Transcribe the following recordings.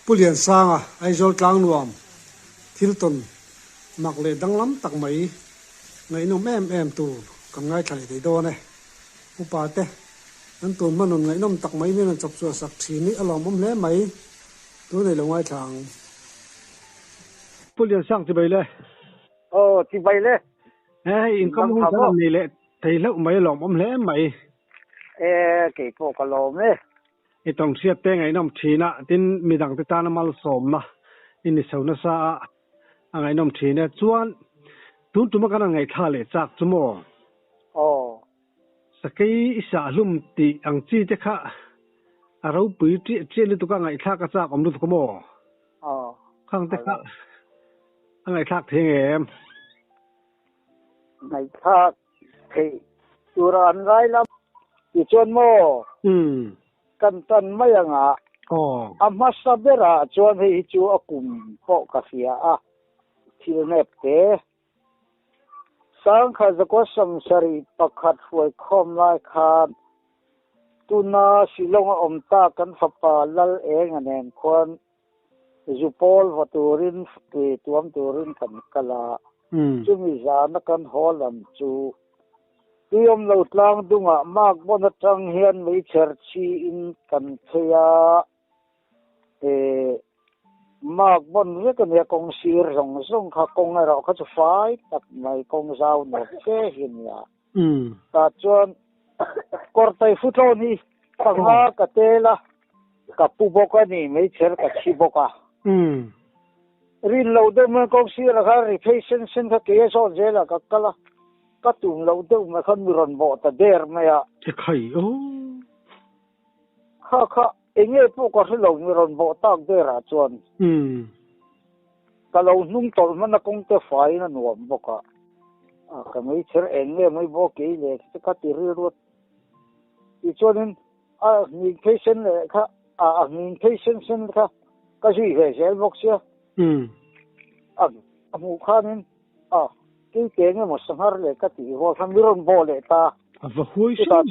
Pulian sanga aizol tlang nuam thilton makle danglam tak mai ngai no em tu kam ngai thai dei do ne upa te an tun manon ngai nom tak mai ne chap chu sak thi ni alom om le mai tu nei lo ngai thang Pulian sang ti bai le ti bai le in kam hu san ni le thei lo mai lom om le mai ke po ka lo me itong sia te ngai nom thina tin midang te ta na mal som na in sauna sa angai nom thina chuan tun tuma kana ngai tha le chak chumo sakai isa hlum ti ang chi te kha aro pui ti che le tu ka ngai tha ka chak om lu ko mo khang te kha angai thak theng em ngai thak thei turan gai lam ti chon mo kan tan mai anga amma sabera chon hei chu akum po ka sia a thil nep te sang kha zako samsari pakhat huai khom lai khan tuna silong om ta kan fapa lal eng anen khon zupol vaturin te tuam turin kan kala chumi zana kan holam chu tiom lo tlang dunga mak bona tang hian mei cher chi in kan thea mak bon ve kan ya kong sir rong kha kong ro kha chu fai tak mai kong zau no ke hin ya ta chuan kortai futo ni panga ka tela ka pu boka ni mei cher ka chi boka rin lo de ma kong sir kha replacement sen kha ke so jela ka kala ka tum lo de ma khan mi ron bo ta der ma ya che khai kha enge pu ko lo mi ron bo tak de ra chuan ka lo nung tol man na kong te fai na nuam boka ka mai cher enge mai bo ke le ka ti ri ro ti chuan ni patient le kha ni patient sen kha ka ji he sel bok sia mu khanin cái tiếng một sáng har le ka ti ho tham ron bo le ta va hui ta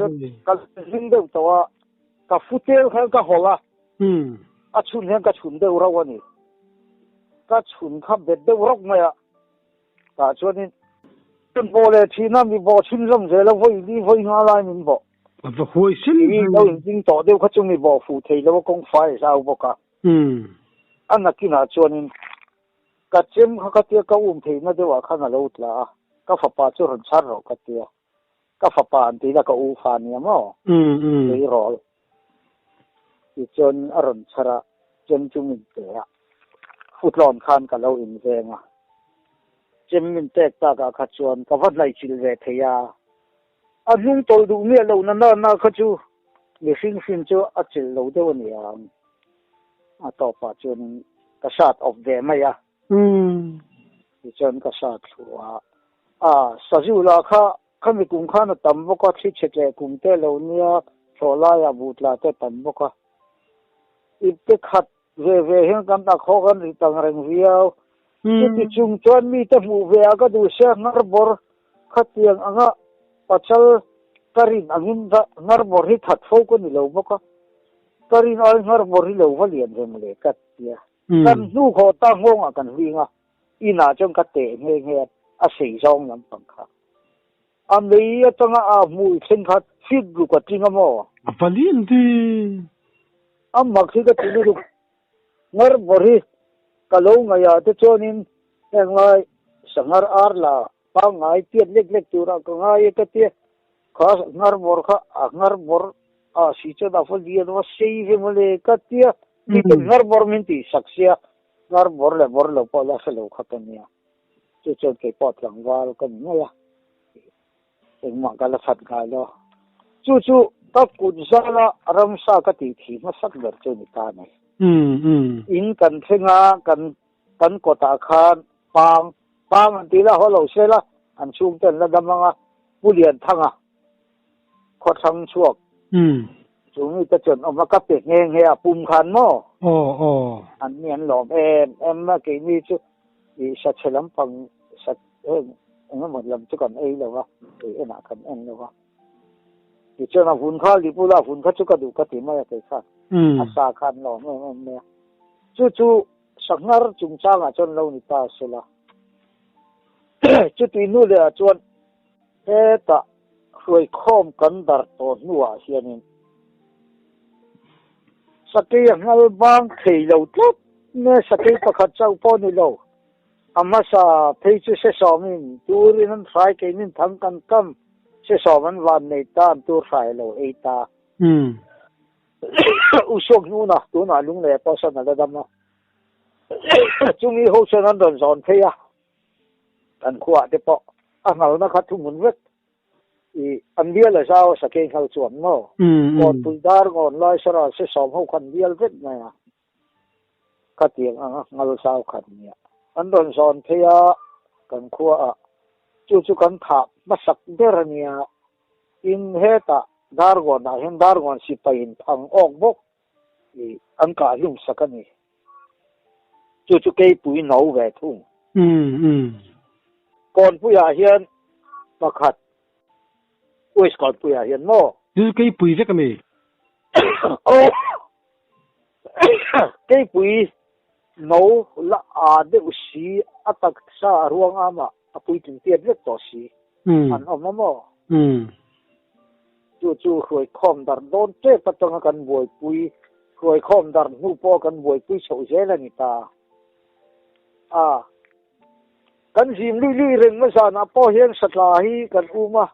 ka jing de to ka futel kha ka hola a chun hen ka chun de ura wani ka chun kha bet de rok ma ya ta chuan tin bo le thi na mi bo chin lam je la voi li voi nga lai min bo va hui sin ni lo jing to de kha chung mi bo fu thei lo kong fai sao bo ka an na ki na chuan ka chem kha ka tia ka thei na de wa kha na lo tla ka fa pa chu ron char ro ka tia ka fa pa an ti la ka fa ni mo ei ro ti chon aron chara chem chu min te a futlon khan ka lo in venga chem min te ta ka kha chuan ka vat lai chil ve theya a lung tol du me lo na kha chu mi fin chu a chil lo de ni a to pa chun ka shot of them ya ti chon ka shot thua sajula kha mi kum kha na tam bo ka thi che kum te lo nia thola ya butla te tam bo ka ite khat ve hen kan ta kho kan ri tang reng viau ti chung chuan mi te mu ve ka du se ngar bor khatiang anga pachal karin angin da ngar bor hi that fo ko ni lo bo ka karin al ngar bor hi lo va lian rem le kat ya kan nu kho ta ngong a kan winga ina chong ka te nge a sei zong lam pang kha a mei a tanga a mu sen khat fit lu ka tinga mo a palin ti a makhi ka ti lu ngar bori ka lo nga ya te chonin engai sangar ar la pa ngai tiet lek tura ka ngai ka ti kha ngar bor a si cha da fol dia no sei ve mo le ka ti ti ngar bor min ti saksia ngar bor lo pa la se lo khatania chu ke pot lang wal kan ya eng ma ka la sat ga lo chu ta ku zala ram sa ka ti thi ma sak ber chu ni ta nei in kan thenga kan ko ta khan pang an ti la ho lo se la an chung ten la damanga pulian thanga kho thang chuak chu mi ta chon oma ka pe nge a pum khan mo an nian lom em ma ke mi chu i sa chelam pang sa nga một lần chứ còn ấy là va thì em nào cần em đâu va thì cho nó vun khá li pula vun khá chút cái đủ cái gì mà cái khác sa khan lo em chu sangar chung changa chon lo ni ta sela chu ti nu le chon he ta khoi khom kan dar to nuwa hianin sakei ngal bang thei lo tlep ne sakei pakhat chau po ni lo ama sa thei chu se somin turin an thai ke nin thang kan kam se soman wan nei tan tur thai lo eita usok nu na tu na lung le po sa na dam na chumi ho chen an don zon thei a kan khuwa te po a ngal na khat thu mun vek i an bia la sao sakei khal chuam no kon puidar ngon lai sara se som ho khan bial vet na ya khatiang anga ngal sao khan nia an don zon thei a kan khuwa a chu kan tha masak derania in heta dargon na hen dargon si pain phang ok bok i an ka lum sakani chu kei pui no ve thung kon puya hian pakhat uis kon puya hian no chu kei pui ve ka me oh kei pui no la a de usi atak sa ruang ama apui tin tiat vek to si an omamo chu khoi khom dar don te patanga kan boi pui khoi khom dar nu po kan boi pui chho jela ni ta kan jim lui reng ma sa na po hian satla hi kan uma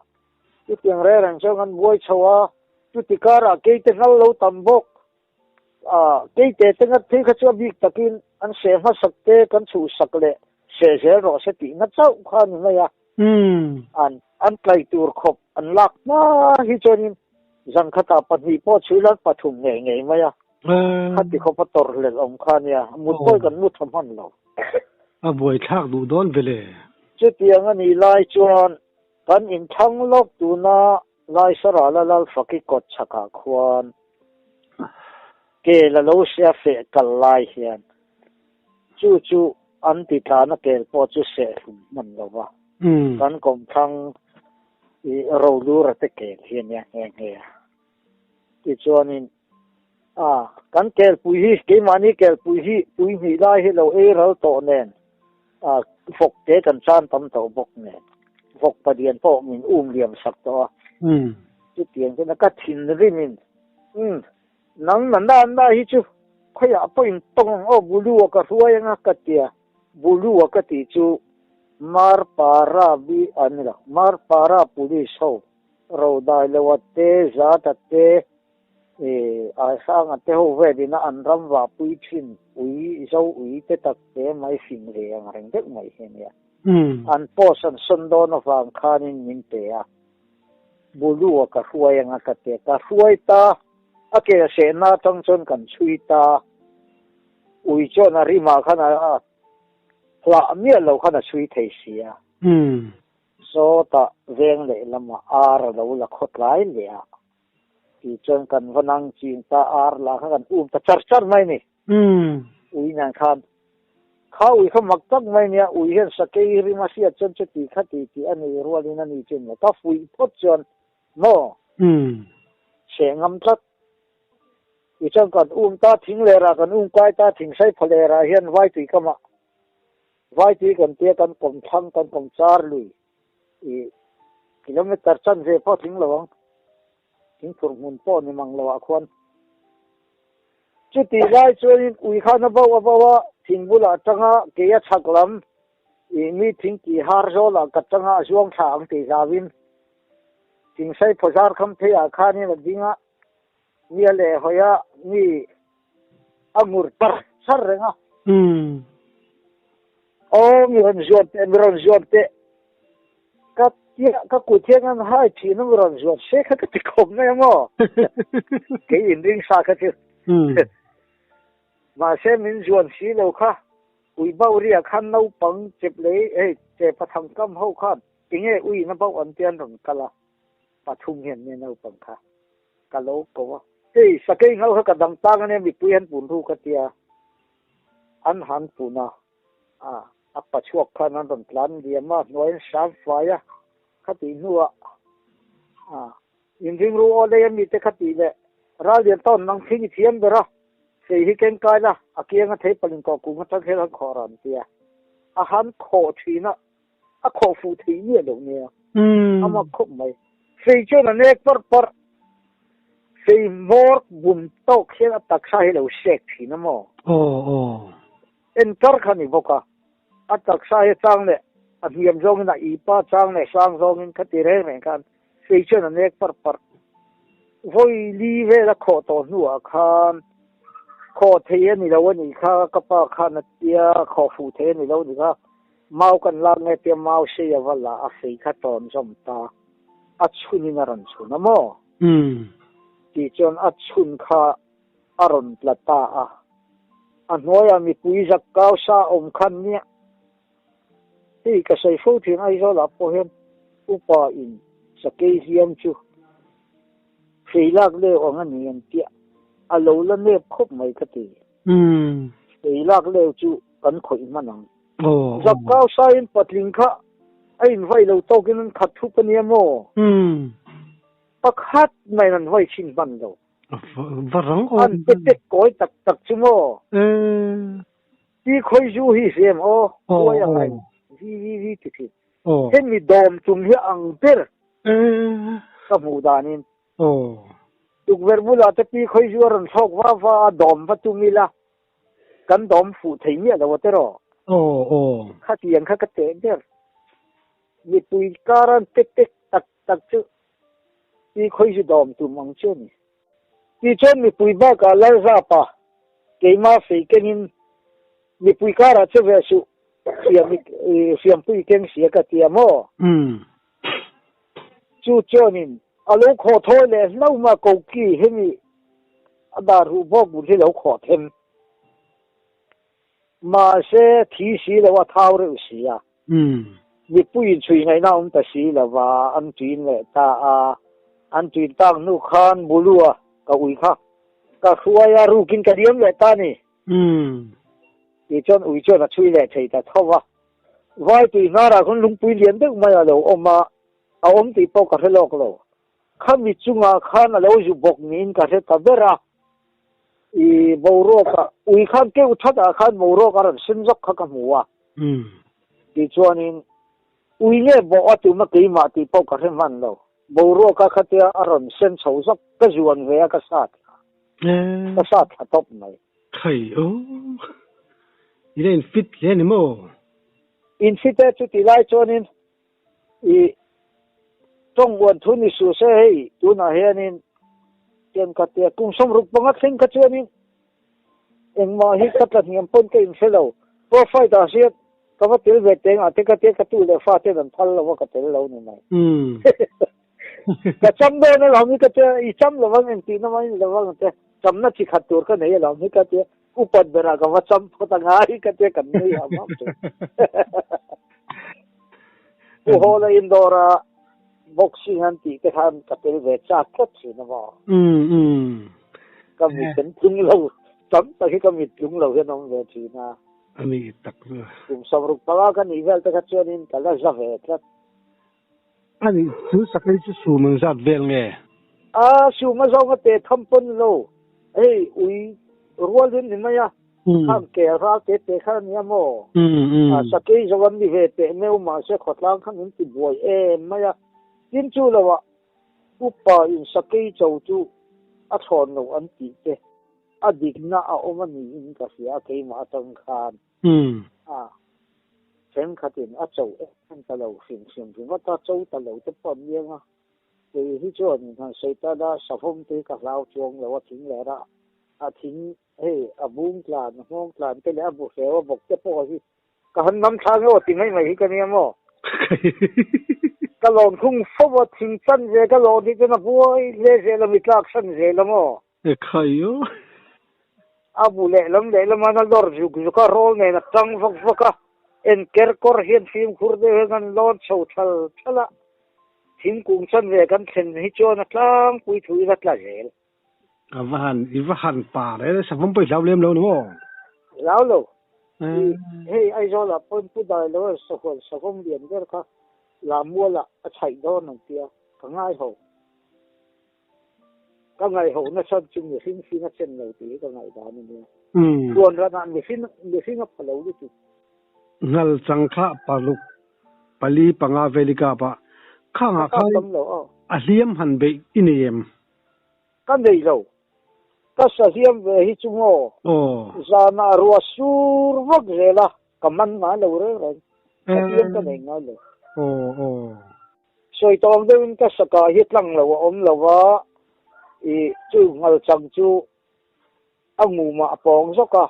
chu tiang re rang chang kan boi chowa chu tikara ke te ngal lo tambok ke te ngat thi kha chu bi takin an se ma sakte kan chu sakle se ro se ti na chau khan ma ya an klai tur khop an lak na hi chonin zang khata patni po chulan pathum nge ma ya khati khop tor le om khan ya mut poi kan mut tham han lo a boi thak du don vele chu tiang ani lai chuan kan in thang lok tu na lai sara la lal faki kot chaka khwan ke la lo sia fe kal lai hian chu an ti ta na kel po chu se man lo wa kan kom thang i ro lu ra te ke hian ya nge ti chuanin kan kel pui hi ke mani kel pui hi lai hi lo e ral to nen fok te kan chan tam to bok nen fok padian po min liam sak to chu tiang ke na ka thin rimin nang nanda hi chu khoya point tong o bulu ka ruai nga ka tia bulu ka ti chu mar para bi anila mar para police ho ro dai lewate zata te a sang te ho ve dina anram wa pui thin ui zo ui te tak te mai fin le ang reng dek mai hen ya an posan sondon of ang khanin min te ya bulu ka ruai nga ka te ka ruai ta ake se na tong chon kan chui ta ui cho na rima khana hla mia lo khana chui thei sia so ta veng le lama ar lo la khot lai le a ti chon kan vanang chin ta ar la kan ta char mai ni ui nan khan kha ui kha mak tak mai nia ui hen sakei rima sia chon ti khati ti ani rualin ani chin ta fui phot chon no se ngam tlat i chang kan ta thing le ra kan kai ta thing sai phale ra hian vai tui kama vai tui kan te kan kom thang kan kom char lui i kilometer chan je po thing lawang thing phur mun po ni mang lawa khon chu ti lai chuin ui khana bawa thing bula tanga ke ya chaklam i mi thing ki har zo la ka tanga zuang thang ti zawin thing sai phozar kham the a khani la dinga ni le hoya ni angur tar sar renga mi ron zot ka ku thiang an hai thi no ron zot se kha ka ti khom na mo ke in ring sa ka thi ma se min zon si lo kha ui bau ria khan no pang chep le che patham kam ho khan tinge ui na bau an tian ron kala pathum hian ne no pang kha ka lo ko sakei ngal ka dang tang ne mi puyan pun thu ka tia an han puna apa chuak khan an don plan dia ma noin sam faya khati nuwa in ring ru ole mi te khati le ra lian ton nang thing thiam bera thì hi ken kai la akia nga thei palin ko ku nga tak hela khoran tia a han kho thina a kho fu thi ni lo ne ama khop mai sei cho na nek par sei mor bum tok hela tak sa helo shek thina mo en tar khani boka a tak sa he chang le a hiam jong na I pa chang le sang jong in khati re me kan sei cho na nek par voi li ve la kho to nu a khan kho thei ni lo ni kha ka pa khan tia kho fu thei ni lo ni kha mau kan la nge tia mau se ya wala a sei kha ton som ta a chuni na ran chu na mo ti chon a chun kha aron plata a noya mi pui jak kaw sa om khan nia ti ka sei fo thin ai zo la po hen upa in sa ke hiam chu sei lak le ong ani an tia a lo la ne khop mai khati sei lak le chu kan khoi manang jak kaw sa in patling kha ai in vai lo to kin khat thu pa ni mo pakhat mai nan vai chin ban lo varang an te koi tak chu mo ti khoi ju hi sem o ya ai vi ti hen mi dom tum hi ang per ka mu danin tuk ver bula te pi khoi ju ran thok wa dom va tu mila kan dom fu thei mi la wa te ro kha ti yang kha ka te der mi pui karan tek tak chu pi khoi ju dom tu mang chu ni pi chen mi pui ba ka la za pa ke ma fe kenin mi pui kara che ve su siam pui ken sia ka ti mo chu chonin alo kho thoi le no ma ko ki hemi ada ru bo bu le kho them ma se thi si le wa thau re si ya mi pui chui ngai na ta si la wa an tin le ta an tin tang nu khan bulua ka ui kha ka khuwa ya ru kin ka diam le ta ni ti chon ui chon a chui le thei ta thowa vai ti na ra kon lung pui lian de ma ya lo oma a om ti po ka helok lo khan mi chunga khan a lo ju bok nin ka se ta bera I boro ka ui khan ke u thata khan boro ka ran sin jok kha ka muwa ti chuanin ui nge bo atu ma ke ma ti po ka he man lo boro ka khatia aron sen chho jok ka juan ve ka sat ka top mai khai iden fit le ni mo in fit chu ti lai chuanin I trong buồn thu ni su se hei tu na hianin ken ka te kum som ruk panga thing ka chuanin eng ma hi ka tlat ngam pon ke in fellow profile da sia ka va tel ve teng a te ka tu le fa te dan thal lo ka tel lo ni mai ka cham do na lo mi ka te I cham lo wang en ti na mai lo wang te cham na chi khat tur ka nei lo mi ka te upat bera ka va cham phota ngai ka te kan nei ha ma u hola indora boxing anti ke han ka tel ve cha khat chi na ma ka mi kan tung lo cham ta hi ka mi tung lo he nom ve chi na ani tak kum samruk pala ka ni vel ta ka chuanin ka la za ve tlat ani chu sakai chu su meng zat vel nge su ma zo ma te tham pon lo ei ui rual din ni ma ya kham ke ra te kha ni mo sakai zo wan ni ve te meu ma se khotlang kham in ti boy ma ya tin chu lo wa upa in sakai chou chu a thon lo an ti te a dik na a omani in ka sia ke ma tang khan chen khatin a chou an ta lo sim wa ta chou ta lo te pom yenga thì hi chuan han sei ta da safom te ka lau chuang lo wa thing le ra a thing a bung tlan hong tlan te le a bu se wa bok te po hi ka han nam thang o ti ngai mai hi ka ni mo ka lon khung fo wa thing chan je ka lo di te na buai le je la mi tlak san je la mo khayo a bu le lam na dor ju ka rol ne na tang vok ka en ker kor hian film khur de ngan lon chho thala thím cùng chân về căn thìn hi cho nó tlang quy thui rất là dễ Ivahan pa đấy sao không phải lao lem lâu đúng không lão lâu hey ai cho là pon pu dai lo so không điện cái ka là mua là chạy đó nông tia cả ngay hồ cái ngày hậu nó xong chung người sinh sinh nó chân đầu tí cái ngày đó nên buồn ra là người sinh nó phải lâu đi ngal chang kha paluk pali panga velika pa khanga khai aliam han be iniem cái này lâu cái sa hiam về hi chung za na ruwa sur vak zela kaman ma lâu rồi hiam cái này ngay lâu soi tong den ka saka hit lang lo om lawa chu ngal chang chu amu ma pong zoka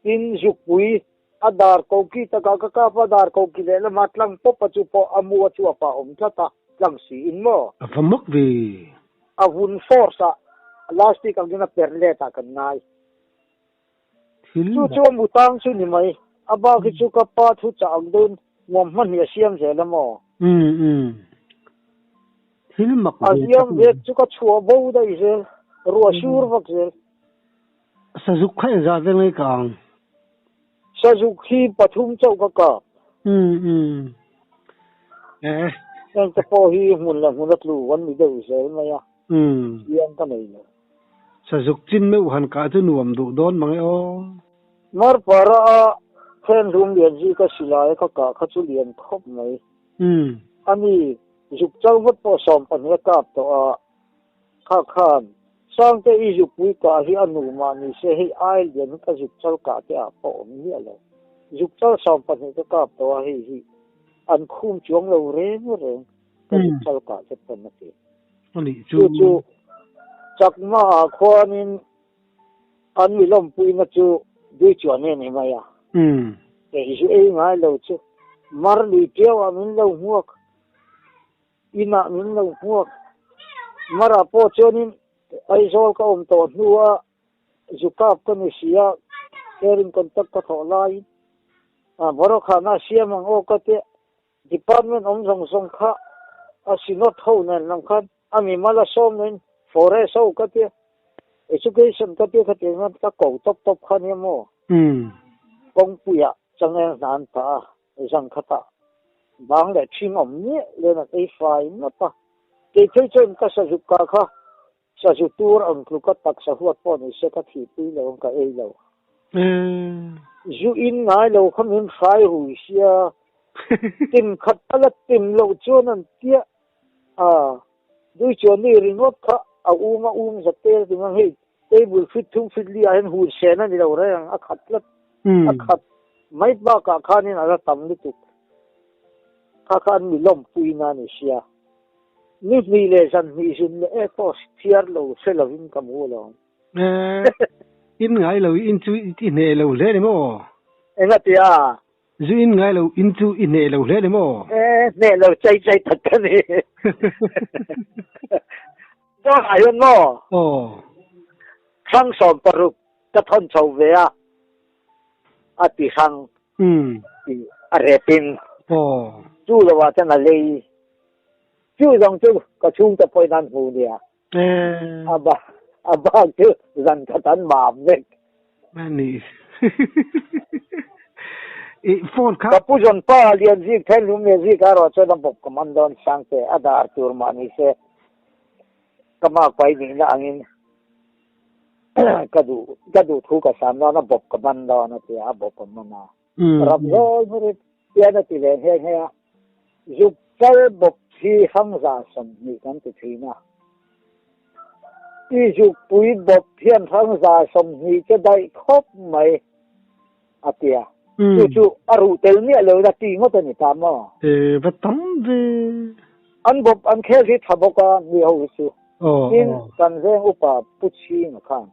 in zukui adar ko ki ta ka pa dar ko ki le mat lang po pa chu po amu chu pa om thata lang si in mo afamok vi avun forsa lastik ang gina perle ta kan nai chu mu tang chu ni mai aba ki chu ka pa thu cha ang dun ngom man ya siam je la mo Aziam việc chú có chùa bầu đây chứ, rùa sủi vật chứ. Sa dục khai ra về ngay càng. Sa dục khi Pathum châu cả. Nên cái po hi mun là lu vẫn bị đâu chứ mà ya. Yên cái này. Sa dục chín mấy uhan cả tu nuam du don mang o. Mar para khen room liền gì cái silai cả chú liền khop này. Ani dục châu mất po som pan ya kap to kha khan sang te i dục wi ka hi anu ma ni se hi ai len ka dục châu ka te a po ni ala dục châu som pan ya kap to hi an khum chuang lo re ka dục châu ka te pan na te ani chu chak ma khwanin an mi lom pui na chu dui chuan ne ma ya te ju e ngai lo chu mar li teo a min lo huak ina min lo huak mara po chonin ai zol ka to nuwa zukap ka ni sia kerin kontak ka tholai boro khana siam ang o ka te department om song kha asinot ho na lang khan ami mala som nen forest ho ka te education ka te khate ngat ka ko top khan yamo kong puya change nan ta jang khata bang le thing om ni le na ei fai na pa ke thei chen ka sa jup ka kha sa ju tur ang klu ka tak sa huat po ni se ka thi pi lo ka ei lo ju in ngai lo kham in fai hu sia tim khat ala tim lo chon an tia dui chon ni ringot kha a za tel ti mang hei table fit thum fit li a hen hu se na ni lo re ang a khat lat a khat mai ba ka khanin ala tam ni tu khan mi lom pui na ni sia ni le san mi sun le e pos tiar lo se lo in kam ho lo in ngai lo in chu in ne lo le ni mo nga tia zu in ngai lo in chu in ne lo le ni mo ne lo chai thật ka ni do ai mo sang som paru ka thon chau ve a ti sang ti a repin chú làว่าจะน่ะเลยchú dòng chúก็chungจะไปนั่นหูเนี่ยบ้าchúรันกตันบาปเด็กนั่นนี่อีโฟนครับกับผู้ชนป้าเรียนซิกแทนลุงเรียนซิกอะไรจะต้องบอกกับมันโดนสังเกตอาดาร์ตูร์มานี่เสก็มาไปนี่นะอันนี้ก็ดูทุกข์สามแล้วนะบอกกับมันโดนนะที่อาบอกกับมันนะรับร้อยไม่ได้เปลี่ยนที่เรื่องเฮียdục châu bộc thi hăng giả sầm ni kan ti thina i dục pui bộc thian hăng giả sầm ni che dai khop mai atia chu aru tel ni lo da ti ngo ta ni ta mo va tam ve an bop an khe ri thaboka ni ho su in kan zeng upa puchi na khan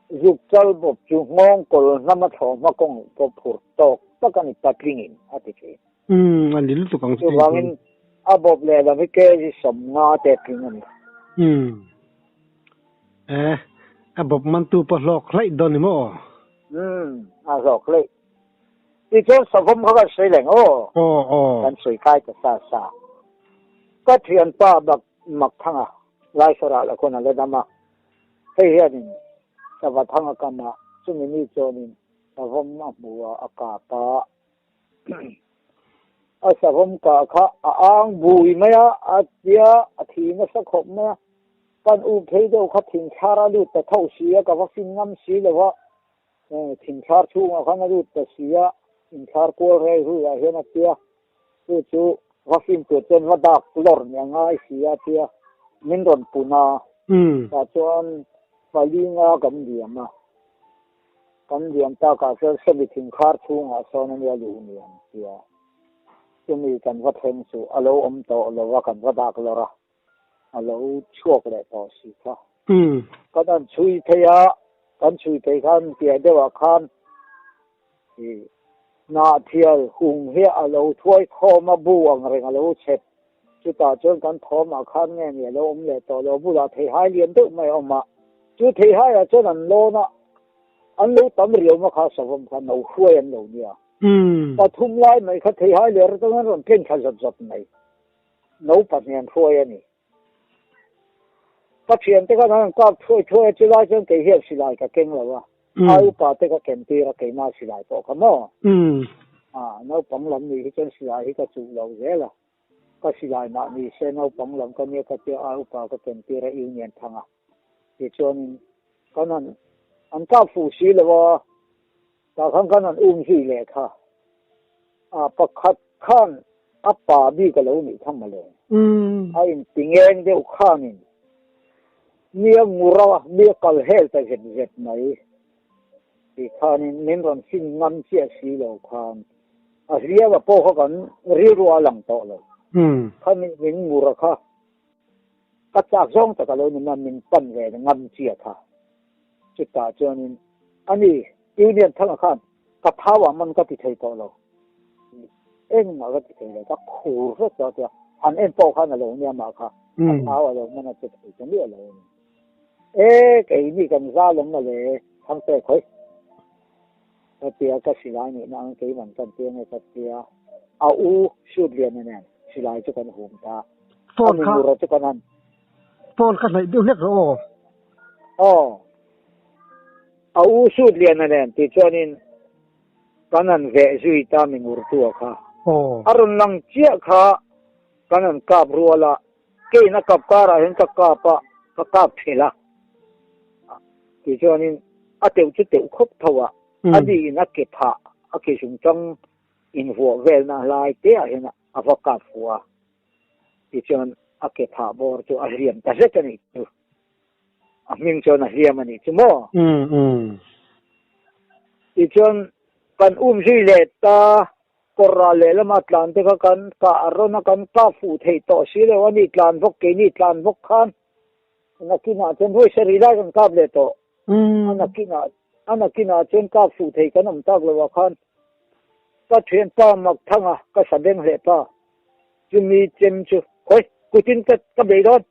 dục châu bộc chu ngong kol nama tho ma kong ko phur tok ta kan ta klingin ati thi anh đi lúc còn chú vangin abob le la mi ke ji som nga te ping ani abob man tu pa lok lai don ni mo a lok lai ti cho sa vom kha sei leng kan sei kai ta sa ka thian pa bak mak thanga lai sara la kon le dama hei hian sa wa thanga kama chu ni chonin sa vom ma buwa aka pa sa vom ka kha ang bui maya atia athi na sa khop na ปันอุ้มเทเดียวเขาทิ้งชาราลูแต่เท่าเสียกับวัคซีนงำสีเลยว่าทิ้งชาชูงเขานาลูแต่เสียทิ้งชาโกลเรย์รู้อะไรนะเสียจู่วัคซีนเกิดเป็นว่าดักหลอนยังไงเสียเสียมินโดนปูนาแต่จนไปลิงากันเดียมกันเดียมตากาเซอร์สบิทิ้งชาชูงโซนนี้อยู่เนี่ยเสียจะมีกันว่าเทงสูอโลอมโตอโลว่ากันว่าดักลอระเราช่วยเลยต่อสิครับก็ต้องช่วยเทียกันช่วยไปขันเทียเดียวกันนาเทียหุงเฮียเราถ้วยทอมาบวงอะไรเราเช็ดจุดต่อจนกันทอมาขันเนี่ยเราอมเลยต่อเราบุรุษเทียให้เรียนตึกไม่ออกมาจุดเทียให้จนอันโลนะอันรู้ตำเรียวมาข้าสมกันเราช่วยอันเราเนี่ยแต่ทุ่มไล่ไม่ข้าเทียให้เรียนตรงนั้นเราเก่งข้าจับไม่เราปัญญาช่วยอันนี้ก็เชียนแต่ก็นั่งก็ช่วยจะไล่จนเกี่ยวสิไล่ก็เก่งแล้วว่าเอาป่าแต่ก็เก่งตีแล้วเก่งมาสิไล่ต่อกันเนาะเราปั๊มลำนี้ที่จนสิไล่ที่ก็จูเราเยอะละก็สิไล่มานี่เส้นเราปั๊มลำก็เนี่ยก็เจอเอาป่าก็เก่งตีแล้วอีเนียนทางที่จนก็นั่นอันก็ฟูสีเลยว่าแต่ครั้งก็นั่นอุ้มสิเลยค่ะประคัดข้านอัปป่าบีก็แล้วนี่ทำมาเลยไอ้ติงเองเดียวข้านี่เมียงูระเมียกัลเฮลแต่เห็นไหมที่ข้านี่เน้นรันสิ่งงำเสียสีเหล่าข้านเรียกว่าพวกเขากันเรียกว่าหลังโตเลยข้านี่เน้นงูระค่ะก็จากช่องแต่ก็เลยมันเป็นปั้นแหวนงำเสียค่ะจุดตาเจอนี่อันนี้ยูเนียนทั้งข้านกับท้าว่ามันก็ติดใจโตเลยเอ็งมาก็ติดใจเลยก็ขู่ก็เจอเจออันเอ็นโตข้านอะไรเนี่ยมาค่ะท้าว่าเรามันจะติดใจเนี่ยเลยไอ้นี่กันซาลงมาเลยทั้งเตะคอยเตียก็สิไลนี่นางเกี่ยมันกันเตียในเตียเอาชุดเรียนเนี่ยสิไลจะกันหุ่มตาฟอนค่ะเราจะกันนั้นฟอนกันไหนเดี๋ยวเล็กเราเอาชุดเรียนเนี่ยที่จอนินกันนั้นเวจุยตามิงอุรตัวค่ะอรุณลังเจียค่ะกันนั้นกาบรัวละเกี่ยนักกับการเห็นกับกาปะกับกาบเทละที่จอนี่อาเตียวจะเตียวครบทัวอดีนักเก็บผ้าอาเกชุงจังอินหัวเวลน่าลายเตี้ยเห็นนะอวกาศหัวที่จอนอาเก็บผ้าบอร์ตัวอาเรียมแต่เรื่องนี้ตัวมิงจอนอาเรียมันนี่ชั่วโมที่จอนกันซิเลตากราเลลมาตลานที่กันกะอารมณ์กันกาฟูเทต่อสิเลวันนี้ตลานพกเกนี่ตลานพกขันนักกินอาจจะด้วยสรีระกันกาบเลยต่อนักกินอาจจะกาฟูเทกันน้ำตาเลยว่าขันก็เทียนป้ามักทั้งก็แสดงเหตุป้าจะมีเจมจูเฮ้ยกูจินก็เดือดร้อน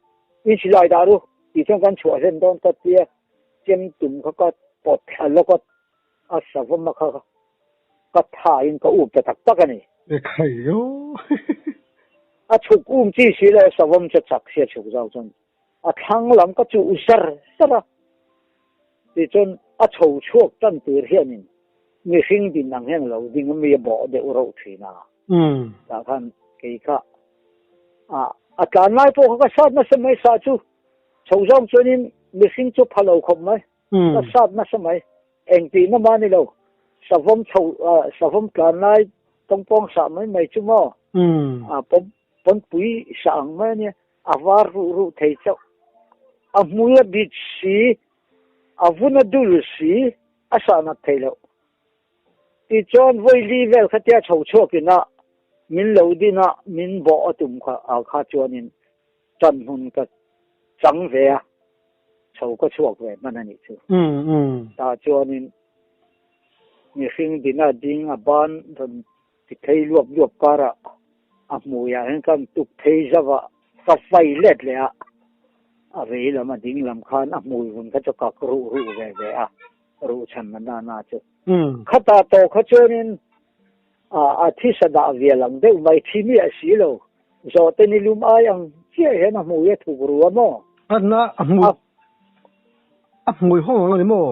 อินสิไลดารุที่ช่วงกันช่วยเส้นโดนตัดเตี้ยเจมตุ่มเขาก็ปลดแล้วก็อาศัยมาเขาก็ถ่ายก็อุ้มจะตักกันนี่ใครโย่ฉุกอุ้มที่สิเลยสวมจะจักเสียฉุกเจ้าจนทั้งลำก็จูซระที่จนชูช่วงตั้งตัวเฮียนี่มีสิ่งดินนังเฮงเราดิ่งมีบ่อเดือดร้อนทีน่ะแต่ท่านกี่ก็อาการไม่พวกเขาก็ชอบมาสมัยสาจูชูช่วงจนนี่มีสิ่งจุพะเราคมไหมก็ชอบมาสมัยเองตีน้ำมันนี่เราสวมการไล่ต้องป้องสามไม่ชั่วโมงผมปุ๋ยสั่งมาเนี่ยวารูเทเจ้ามุยบิดสีวุ่นดูลสีสานักเทแล้วที่จอนวัยลีเวลขัดยาชาวโชกินะมินเหลวดีนะมินบ่อตุ่มข้าจวนินจันหุนก็จังเวียชาวก็ชวกเวมันนั่นนี่คือตาจวนินมีสิ่งดินาดิ้งบ้านจนที่เทยรวบการะมุยเห็นกันตุกเทยจะว่าก็ไฟเล็ดเลยอะไรแล้วมาดิ้งลำคาญมุยมันก็จะกักรู้เว้ยรู้ฉันมันน่าจะข้าตาโตข้าเจอนินที่สดาเวียหลังเด็กไม่ที่มีอาชีพเราจอดในลุมอายังเชี่ยเห็นมุยถูกรัวมั้งอันน่ะมุยห้องอะไรมั้ง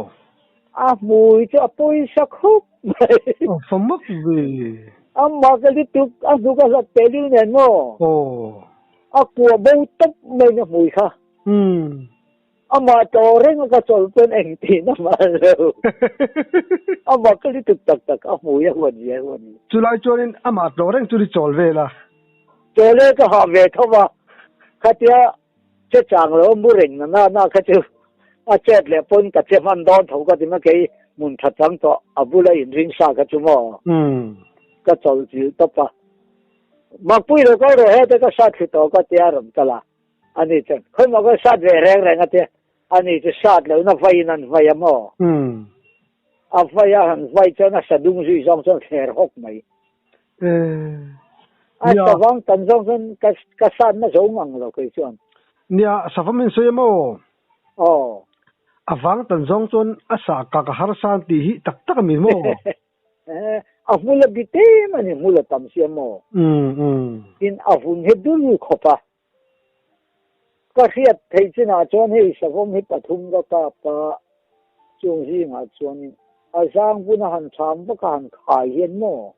มุยจะปุยสักคุบสมักดีมาก็ลิตุกดูก็จะเตลิเนี่ยมั้งกลัวบูตับไม่เนี่ยมุยค่ะ ama toring ka solpen engti na malo ama kali tak amu ya wani chulai chonin ama toring chuli cholve la chole ka ha ve thawa khatia che chang lo mu ring na ka chu a chet le pon ka che man don tho ka tima ke mun tha chang to abula in ring sa ka chu mo ka chol ji to pa ma pui lo ko ro he ka sa thi to ka tia ram kala ani chen khoi ma ka sa ve reng ate ani che sa lo na vai nan vai mo a vai han vai chen na sa dung ji jong chen kher hok mai a sa wang tan jong chen ka sa na zo mang lo kai chuan nia safamin soyamo avang tan jong chon asa ka har san ti hi tak mi mo avula bite mani mula tam siamo in avun hedul khopa ka hiat thei china chon hei savom hi pathum ga ka pa chung ji nga chon azang buna han cham ba kan khai hen mo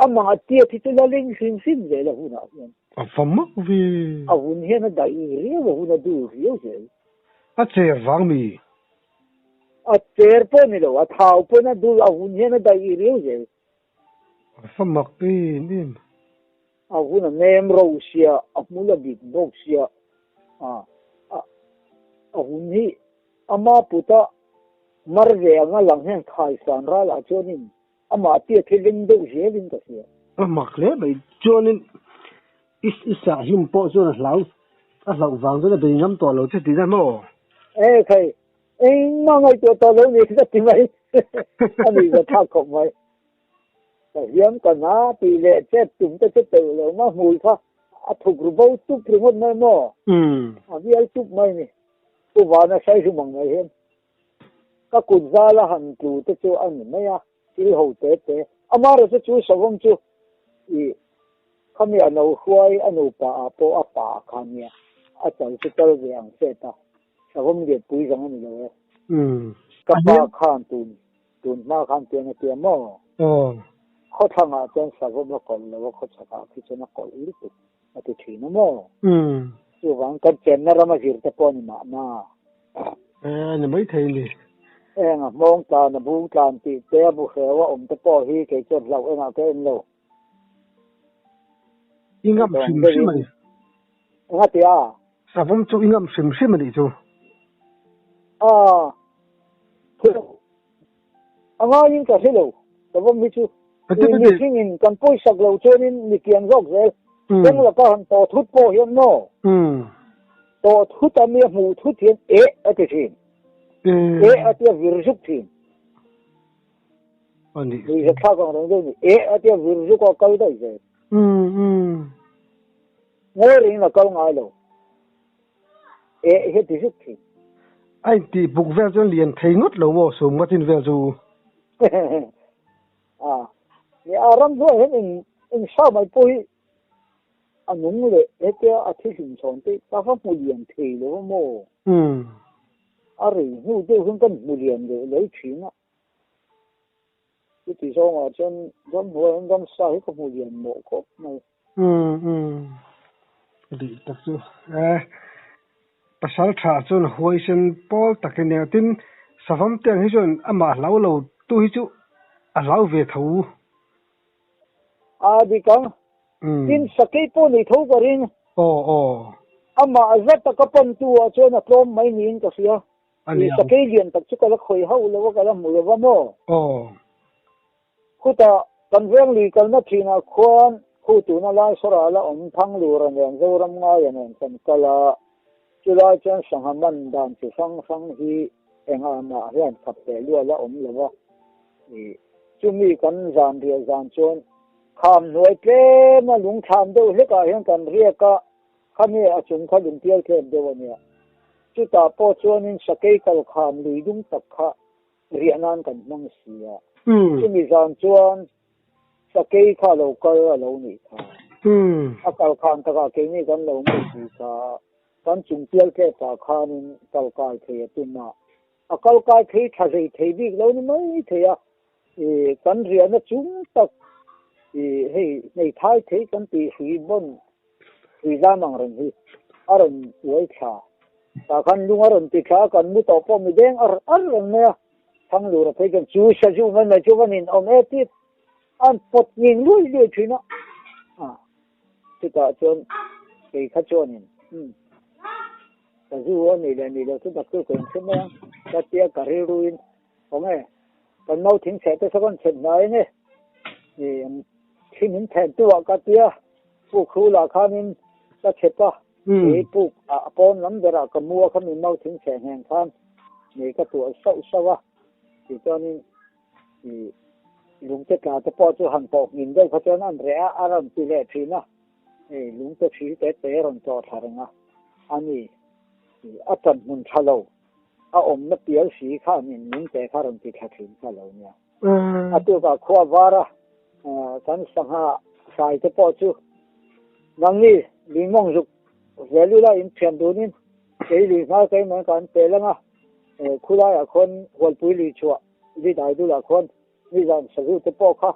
ama tia thi la ling sin le la huna afam vi avun hen da i ri wa huna du ri je a che wang mi a ter po ni lo a thau po na du avun hen da i ri je afam nim avun nem ro sia amula big box sia avun hi ama puta marve anga lang hen khai san ra la chonin ama tia thiling do je lin ka sia makle bai chonin isa him po chon lau wang do be ngam to lo che ti na mo kai ma ngai to lo ni ka ti mai ani ga tha ko mai hiam ka na pi le che tum te te lo ma hui kha a thuk ru bo tu pringot mai mo a vi ai tu mai ni tu wa na sai su mong mai hen ka kun za la han tu te chu an mai ya ti ho te amaro se chu sawong chu i khami ano huai ano pa po apa khania a chang se tar yang se ta sawong de pui jang ani lo ka pa khan tun ma khan te na te mo kho thanga chen sawong lo kon lo kho chaka ki chena ko ri tu ati thina mo chu wang ka chen na rama jir te po ni ma ni mai thei ni nga mong ta na bu tlan ti te bu khewa te po hi ke chot lau nga ke lo ingam sim mai nga tia savum chu ingam sim mai chu anga yin ka helo savum mi chu ni singin kan poi sak lo chonin ni kian rok ze teng la ka han to thut po hian no to thut ami mu thut hian ati thin atia virjuk thin ani ni je kha ko rong ni atia virjuk ko kal dai je ngori na kal ngai lo he ti juk thin ai ti buk vel jon lien thei ngot lo mo sum ngatin vel chu ni aram do he in sa mai poi anung le atia athi sim chon te ta fa mu lien thei lo mo ari hu de hun kan mu lien de lấy thina ti so nga chen ho ngam sa hi ko mu lien mo ko mai di tak chu pasal tha chun hoisen pol takene tin savam teng hi chun ama lo tu hi chu a lau ve tho di kang tin sakai po ni tho karin ama azat ka pan tu a chona klom mai nin ka sia ani sakai lian tak chu kala khoi hau lo kala mu wa mo khuta kanveng li kalna thina khwan khu tu na lai sora la thang lu ran yang zo ram nga yan san kala chula chen sanghaman dan chi sang hi enga ma hian khap te lu la lo chumi kan zan ria zan chon kham noi tle ma lung tham do he ka hian kan ria ka khami a chung kha lung tial ke de wania chu ta po chonin sakai kal kham lui dung tak kha rianan kan mang sia chumi zan chuan sakai kha lo kal lo ni kha a kal khan ta ka ke ni kan lo ni si ka kan chung tial ke pa khanin kal kai the tu ma a kal kai the tha sei thei bi lo ni mai theya kan rian chung tak hei nei thai thế kan ti hui bon hui za mang ren hi aron wei tha ta kan lunga ron ti kha kan mu to po mi deng ar ron ne thang lu ra pe kan chu sa chu man na chu van in om etit an pot ning lui lui thina ti ta chon ke kha chon in ta ju on ni le tu ta ku kan chen na ta tia ka ri ruin om e kan mau thing se te sa kon chen nai ne ni thing in thẹn tu ka tia pu khu la kha min ta chet paนี่ปุ๊บปอนน้ำเดรักมัวเขามีเมาถึงแสงแห่งท่านนี่ก็ตัวเศร้าวะที่ตอนนี้ลุงจะกล่าวจะพอจะหันปอกหินได้เพราะฉะนั้นเรื่องอารมณ์ที่แรกทีนะลุงจะชี้เตะรอนจอทารงะอันนี้อาจารย์มุนทะเลอาอมนับเปียสีข้านี่ลุงแต่ข้ารอนที่ขัดขืนทะเลเนี่ยตัวก็ขวาวาระฉันสังหาสายจะพอจะนังนี่ลิงมองจุกเวลูละอินเทียนดูนี่เกี่ยลีมาเกี่ยเหมือนกันเปล่งอ่ะคุณละคนหัวปุยลีชัววิได้ดูละคนวิจารณ์สู้จะปอกค่ะ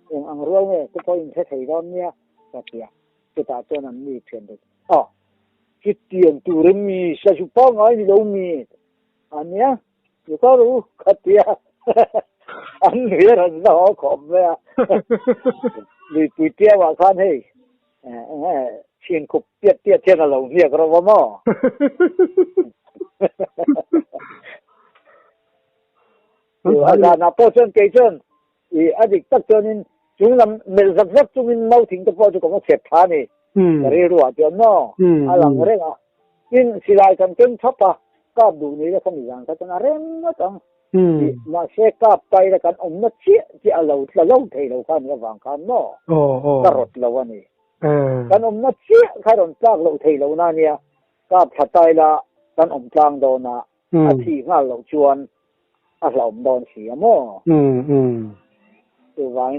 อย่างอังเรื่องเนี่ยจะปอกอินเทอร์เน็ตเนี่ยก็เดียวจะตัดตัวนั้นมีเทียนดูคิดเตียนตูเรมีสัจป้องไอ้นี่เรามีอันเนี้ยอยู่ก็รู้ก็เดียวอันนี้เราจะเอาของเลยลีปุยเตี้ยว่าคันให้เชียงคุบเตี้ยเทียนเราเรียกเราว่าหม้ออาจารย์นับพอจนเกยจนอดีตตักจนจุงลำเมื่อสักจุงเมาถึงตัวพอจะก็มาเสพท่านี่เรียรู้ว่าจนหม้อหลังเรื่องยินสิลายกันเก่งทับปะก็ดูนี่แล้วเขามีอย่างก็จะเร่งมาตั้งมาเช็คกับไปแล้วกันนัดเชี่ยที่เราเทเรากันระหว่างกันหม้อก็รถเราวันนี้กันนัดเชี่ยข้ารอนจ้างเราเทเราหน้าเนี่ยก็ถัดไปละกันจ้างโดนอาชีพงานเราชวนเราโดนเสียหม้อตัววาย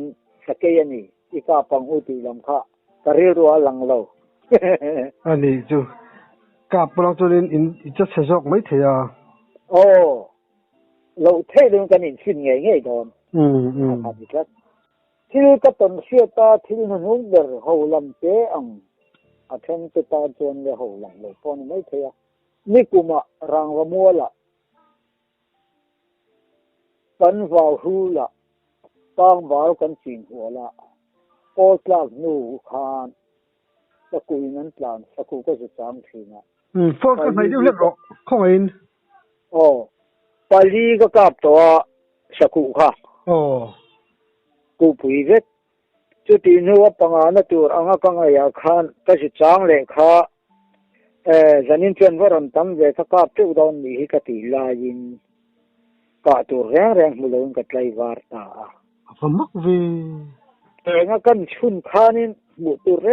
สเกยนี่อีกาปังอุติลำค่ะก็เรียกว่าหลังเราอันนี้จูกับเราตัวเองอินจะเสียจไม่เทียเราเทเรื่องกันอินสิ้นไงโดนครับอีกแล้วที่ก็ต้นเสียตาที่นุ่งเดือดหัวลำเตอังอาเทนตาจนเลยหัวหลังเลยปอนไม่เทียนี่กูมารังว่ามัวละกันว่าหูละตั้งบ่าวกันจิงหัวละโอตลากนูคานสกุยนั้นปลานสกุก็จะจำทีนะโฟกัสไม่ได้เรียกหรอกข้องเองปาลีก็กลับตัวสกุค่ะกูปุ๋ยเวทจุดที่นัวปังอาณตัวอ่างกังอายาคานก็จะจางเลยค่ะจันนินเทียนว่ารันตั้งเวทกับตัวดอนนี้ก็ตีลายินก็ตัวแรงมือลงกับไลวาร์ตาฟมักวีงั้นกันชุนขานินบุตรแ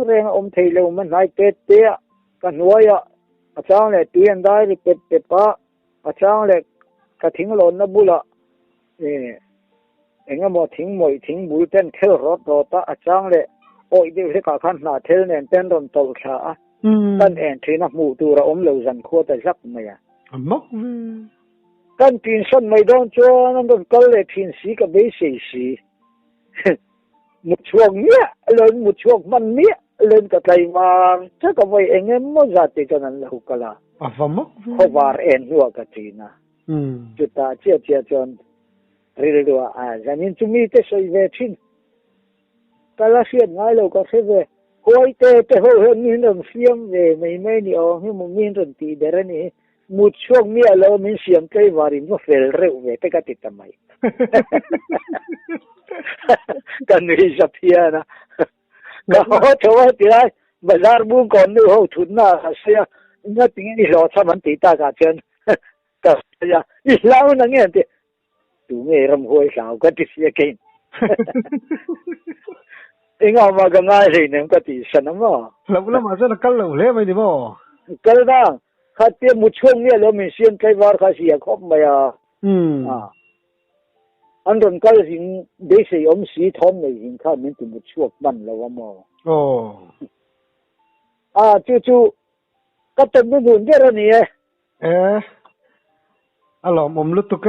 รงอมเทเลมันนายเป็ดเตี้ยกันวัยอาจารย์เลยเตียนได้เป็ดปะอาจารย์เลยกระถิ่งหล่นนะบุละงั้นหมดทิ้งหมอยทิ้งบุยเป็นเทลรถตาอาจารย์เลยโอ้ยเดี๋ยวให้กับขันหน้าเทลเนี่ยเป็นรอนโตช้ากันเองที่นักมูตัวเราเหลวจันขั้วแต่ซักไม่มักวีกันพินสันไม่โดนจวนนั่นก็กเลยพินสีกับเบสสีมุดช่วงเนี้ยเล่นมุดช่วงมันเนี้ยเล่นกับใจมาถ้ากับไว้เองมั่งจะติดกันนั่นแหละหุกละเขาวาร์เอ็นหัวกันทีนะจุดตาเจี๊ยจนเรียกว่าจันนินจุมีเตสอยเวทินแต่ละเสียงง่ายเราก็เสียเวหอยเตะหัวเห็นมีน้ำเสียงเวไม่นี่อ๋อให้มึงมีดนตรีเดรนี่มุดช่วงเนี้ยเรามีเสียงใกล้วารินก็เฟลเร็วเวแต่ก็ติดทำไมกันนี่จะเพี้ยนะก็เขาว่าที่ไรบาร์บุ้งก่อนดูเขาทุนน่ะเสียนี่ถึงนี่เราสมันติดตากาเชนก็เสียอีหลังนั่งเงี้ยที่ดูไม่รำหัวสาวก็ติดเสียกินเอ็งเอามาก็ง่ายเลยเนี่ยก็ติดสนามเรามาจะกัลเราเลยไม่ดีมั้งกัลนะข้าเตรียมมุดช่วงเนี้ยเรามีเสียงใกล้วาร์ข้าเสียครบไหมอันนั้นก็สิ่งเด็กสิอมสีทอมในสิ่งข้ามันถึงมุดช่วงมันแล้วว่ามั้งจู่ก็ต้องดูเรื่องนี้อารมณ์มุมลุตุก